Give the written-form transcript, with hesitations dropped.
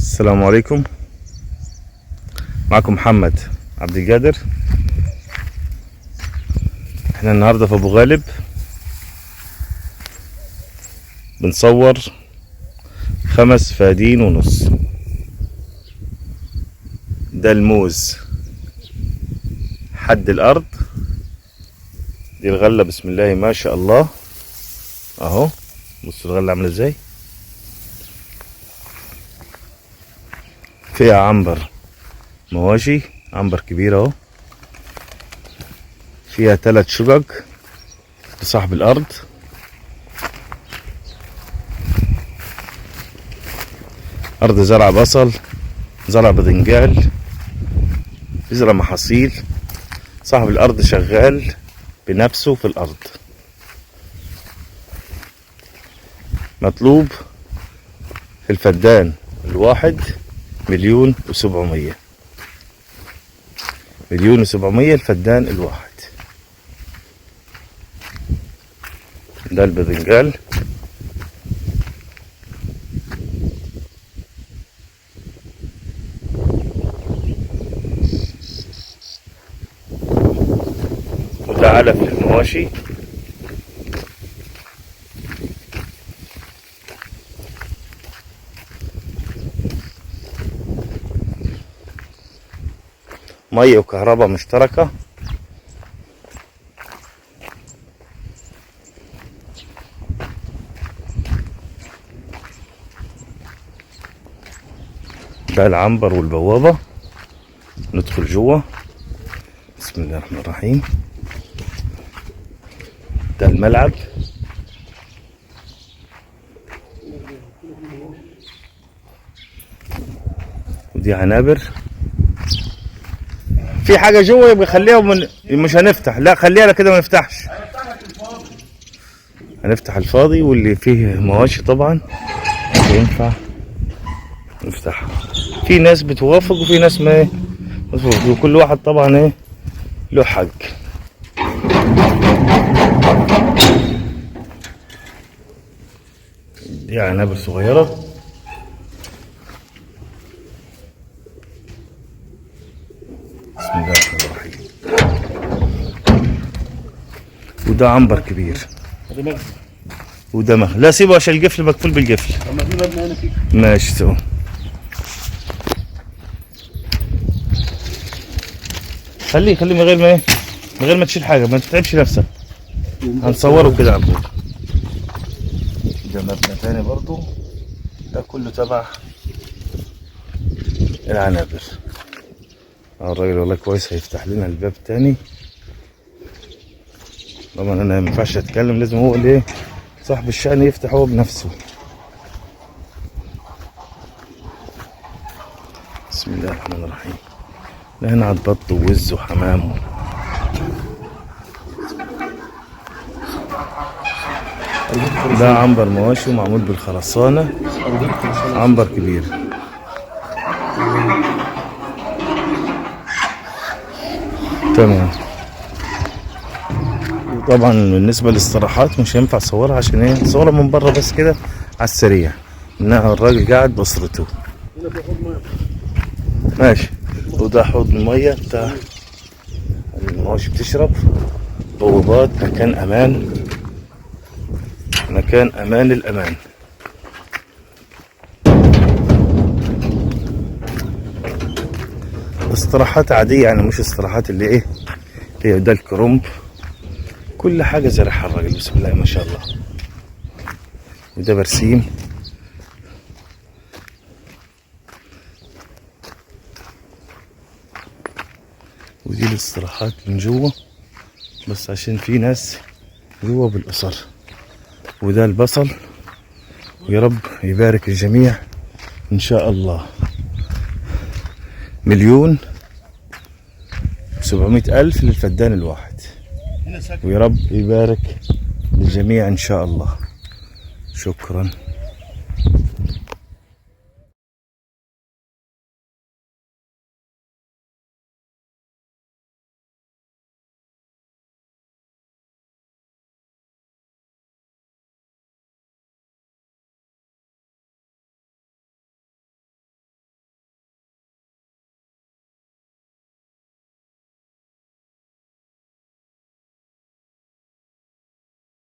السلام عليكم. معكم محمد عبد القادر. احنا النهارده في ابو غالب بنصور 5 فدادين ونص. ده الموز حد الارض، دي الغله بسم الله ما شاء الله اهو. بصوا الغله عامله ازاي، فيها عنبر مواشي، عنبر كبير اهو، فيها 3 شقق لصاحب الارض. ارض زرع بصل، زرع بدنجال، بيزرع محاصيل. صاحب الارض شغال بنفسه في الارض. مطلوب في الفدان الواحد 1,700,000. 1,700,000 الفدان الواحد. ده البذنجال. وده علف للمواشي. مية وكهرباء مشتركة. ده العنبر والبوابة. ندخل جوه بسم الله الرحمن الرحيم. ده الملعب. ودي عنابر. في حاجة جوه يبقى خليها مش هنفتح، لا خليها كده ما نفتحش. هنفتح الفاضي واللي فيه مواشي طبعا ينفع نفتحها. في ناس بتوافق وفي ناس ما بتوافق، وكل واحد طبعا ايه له حق. دي عنابر صغيرة. بسم الله الرحمن الرحيم. وده عنبر كبير. وده لا سيبه عشان القفل مقفول بالقفل. ماشي سوا. خليه من غير ما ايه، من غير ما تشيل حاجه، ما تتعبش نفسك. هنصوره كده على طول. ده مبنى تاني برضو، ده كله تبع العنابر. الراجل والله كويس هيفتح لنا الباب تاني. طبعا انا ما ينفعش اتكلم، لازم هو اللي ايه صاحب الشأن يفتح هو بنفسه. بسم الله الرحمن الرحيم. لا هنا عاد بط ووز وحمام. ده عنبر مواشي ومعمول بالخرسانة، عنبر كبير. تمام. طبعا بالنسبة للاستراحات مش هينفع اصورها عشان ايه، صورها من بره بس كده على السريع. انها الراجل قاعد باسرته. ماشي. وده حوض المية بتاع المواشي بتشرب. بوابات، مكان امان، مكان امان الامان. استراحات عادية يعني، مش استراحات اللي ايه هي. ده الكرنب، كل حاجة زرعها الراجل بسم الله ما شاء الله. وده برسيم. ودي الاستراحات من جوه بس عشان في ناس جوه بالأسر. وده البصل. ويا رب يبارك الجميع إن شاء الله. 1,700,000 للفدان الواحد. ويا رب يبارك للجميع إن شاء الله. شكرا.